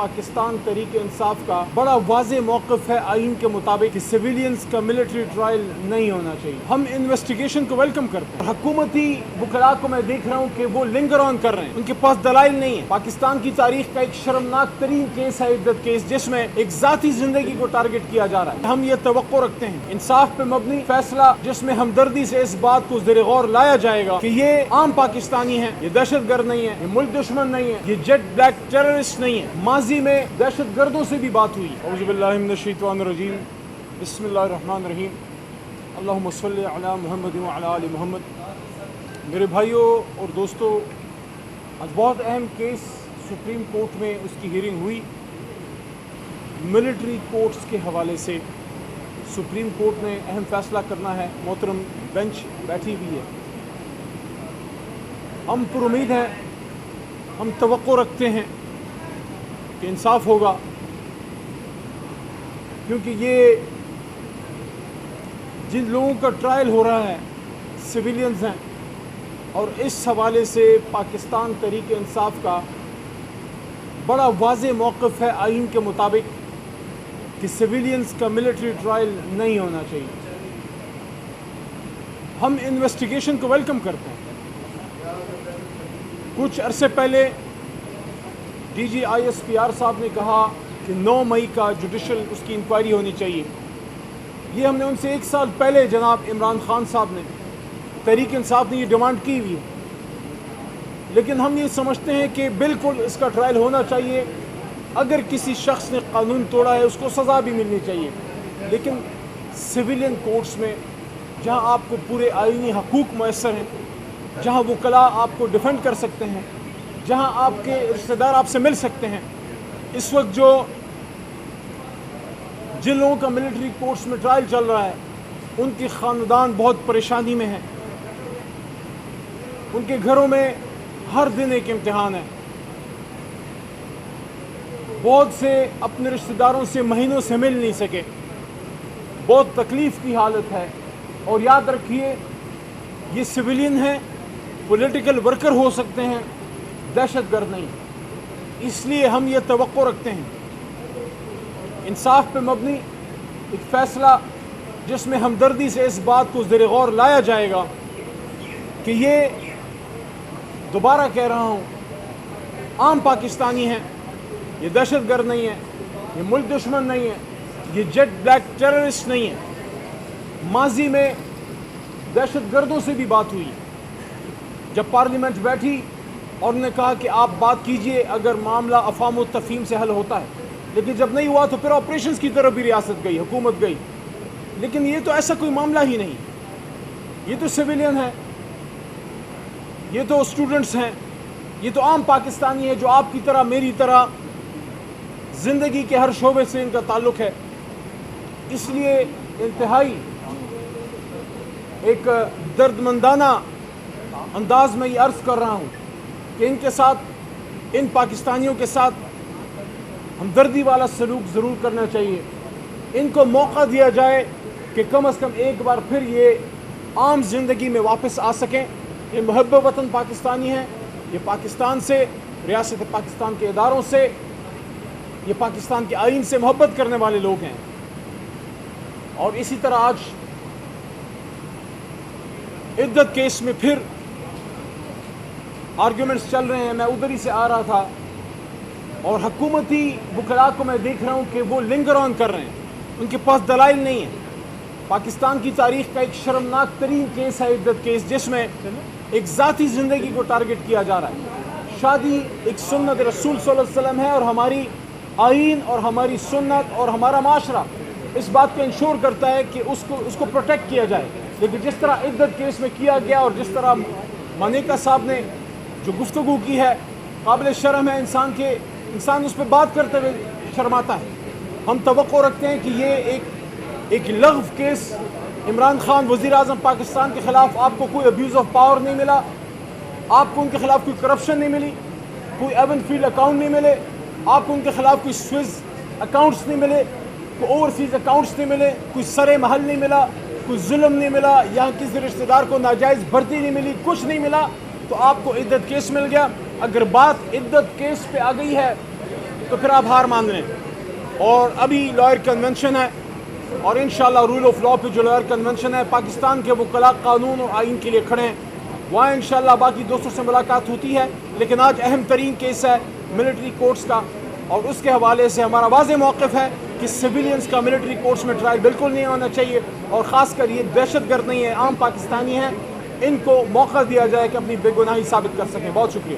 پاکستان تحریک انصاف کا بڑا واضح موقف ہے آئین کے مطابق کہ سویلینز کا ملٹری ٹرائل نہیں ہونا چاہیے۔ ہم انویسٹیگیشن کو ویلکم کرتے ہیں۔ حکومتی وکلاء کو میں دیکھ رہا ہوں کہ وہ لنگر آن کر رہے ہیں، ان کے پاس دلائل نہیں ہے۔ پاکستان کی تاریخ کا ایک شرمناک ترین کیس ہے عدت کیس، جس میں ایک ذاتی زندگی کو ٹارگٹ کیا جا رہا ہے۔ ہم یہ توقع رکھتے ہیں انصاف پہ مبنی فیصلہ جس میں ہمدردی سے اس بات کو زیر غور لایا جائے گا کہ یہ عام پاکستانی ہیں، یہ دہشت گرد نہیں ہے، یہ ملک دشمن نہیں ہے، یہ جیٹ بلیک ٹیررسٹ نہیں ہے۔ ماضی میں دہشت گردوں سے بھی بات ہوئی۔ اعوذ باللہ من الشیطان الرجیم، بسم اللہ الرحمن الرحیم، اللہم صلی علی محمد وعلی آل محمد۔ میرے بھائیوں اور دوستو، آج بہت اہم کیس سپریم کورٹ میں اس کی ہیئرنگ ہوئی۔ ملٹری کورٹس کے حوالے سے سپریم کورٹ نے اہم فیصلہ کرنا ہے، محترم بینچ بیٹھی ہوئی ہے۔ ہم پر امید ہیں، ہم توقع رکھتے ہیں کہ انصاف ہوگا، کیونکہ یہ جن لوگوں کا ٹرائل ہو رہا ہے سویلینز ہیں، اور اس حوالے سے پاکستان تحریک انصاف کا بڑا واضح موقف ہے آئین کے مطابق کہ سویلینز کا ملٹری ٹرائل نہیں ہونا چاہیے۔ ہم انویسٹیگیشن کو ویلکم کرتے ہیں۔ کچھ عرصے پہلے D G I S P R صاحب نے کہا کہ 9 مئی کا جوڈیشل اس کی انکوائری ہونی چاہیے۔ یہ ہم نے ان سے 1 سال پہلے جناب عمران خان صاحب نے، تحریک انصاف نے یہ ڈیمانڈ کی ہوئی ہے، لیکن ہم یہ سمجھتے ہیں کہ بالکل اس کا ٹرائل ہونا چاہیے۔ اگر کسی شخص نے قانون توڑا ہے اس کو سزا بھی ملنی چاہیے، لیکن سویلین کورٹس میں جہاں آپ کو پورے آئینی حقوق میسر ہیں، جہاں وکلاء آپ کو ڈیفینڈ کر سکتے ہیں، جہاں آپ کے رشتہ دار آپ سے مل سکتے ہیں، اس وقت جن لوگوں کا ملٹری کورٹس میں ٹرائل چل رہا ہے ان کی خاندان بہت پریشانی میں ہے، ان کے گھروں میں ہر دن ایک امتحان ہے، بہت سے اپنے رشتہ داروں سے مہینوں سے مل نہیں سکے، بہت تکلیف کی حالت ہے۔ اور یاد رکھیے، یہ سویلین ہیں، پولیٹیکل ورکر ہو سکتے ہیں، دہشت گرد نہیں۔ اس لیے ہم یہ توقع رکھتے ہیں انصاف پہ مبنی ایک فیصلہ جس میں ہمدردی سے اس بات کو زیر غور لایا جائے گا کہ یہ، دوبارہ کہہ رہا ہوں، عام پاکستانی ہیں، یہ دہشت گرد نہیں ہے، یہ ملک دشمن نہیں ہے، یہ جیٹ بلیک ٹیررسٹ نہیں ہے۔ ماضی میں دہشت گردوں سے بھی بات ہوئی۔ جب پارلیمنٹ بیٹھی اور انہوں نے کہا کہ آپ بات کیجئے اگر معاملہ افہام و تفہیم سے حل ہوتا ہے، لیکن جب نہیں ہوا تو پھر آپریشنز کی طرف بھی ریاست گئی، حکومت گئی۔ لیکن یہ تو ایسا کوئی معاملہ ہی نہیں، یہ تو سویلین ہیں، یہ تو اسٹوڈنٹس ہیں، یہ تو عام پاکستانی ہیں جو آپ کی طرح میری طرح زندگی کے ہر شعبے سے ان کا تعلق ہے۔ اس لیے انتہائی ایک درد مندانہ انداز میں یہ عرض کر رہا ہوں کہ ان کے ساتھ، ان پاکستانیوں کے ساتھ ہمدردی والا سلوک ضرور کرنا چاہیے۔ ان کو موقع دیا جائے کہ کم از کم ایک بار پھر یہ عام زندگی میں واپس آ سکیں۔ یہ محب وطن پاکستانی ہیں، یہ پاکستان سے، ریاست پاکستان کے اداروں سے، یہ پاکستان کے آئین سے محبت کرنے والے لوگ ہیں۔ اور اسی طرح آج عدت کیس میں پھر آرگیومنٹس چل رہے ہیں۔ میں ادھر ہی سے آ رہا تھا اور حکومتی وکلاء کو میں دیکھ رہا ہوں کہ وہ لنگر آن کر رہے ہیں، ان کے پاس دلائل نہیں ہیں۔ پاکستان کی تاریخ کا ایک شرمناک ترین کیس ہے عدت کیس، جس میں ایک ذاتی زندگی کو ٹارگٹ کیا جا رہا ہے۔ شادی ایک سنت رسول صلی اللہ علیہ وسلم ہے، اور ہماری آئین اور ہماری سنت اور ہمارا معاشرہ اس بات کو انشور کرتا ہے کہ اس کو پروٹیکٹ کیا جائے۔ لیکن جس طرح عدت کیس میں کیا گیا اور جس طرح مانیکا صاحب نے جو گفتگو کی ہے، قابل شرم ہے، انسان اس پہ بات کرتے ہوئے شرماتا ہے۔ ہم توقع رکھتے ہیں کہ یہ ایک لغو کیس، عمران خان وزیر اعظم پاکستان کے خلاف آپ کو کوئی ابیوز آف پاور نہیں ملا، آپ کو ان کے خلاف کوئی کرپشن نہیں ملی، کوئی ایون فیلڈ اکاؤنٹ نہیں ملے، آپ کو ان کے خلاف کوئی سوئز اکاؤنٹس نہیں ملے، کوئی اوورسیز اکاؤنٹس نہیں ملے، کوئی سر محل نہیں ملا، کوئی ظلم نہیں ملا، یہاں کسی رشتہ دار کو ناجائز بھرتی نہیں ملی، کچھ نہیں ملا، تو آپ کو عدت کیس مل گیا۔ اگر بات عدت کیس پہ آ گئی ہے تو پھر آپ ہار مان لیں. اور ابھی لائر کنونشن ہے اور انشاءاللہ رول آف لا پہ جو لائر کنونشن ہے پاکستان کے وکلاء قانون اور آئین کے لیے کھڑے ہیں. وہاں انشاءاللہ باقی دوستوں سے ملاقات ہوتی ہے. لیکن آج اہم ترین کیس ہے ملٹری کورٹس کا اور اس کے حوالے سے ہمارا واضح موقف ہے کہ سویلینز کا ملٹری کورٹس میں ٹرائل بالکل نہیں ہونا چاہیے اور خاص کر یہ دہشت گرد نہیں ہے, عام پاکستانی ہیں, ان کو موقع دیا جائے کہ اپنی بے گناہی ثابت کر سکیں. بہت شکریہ.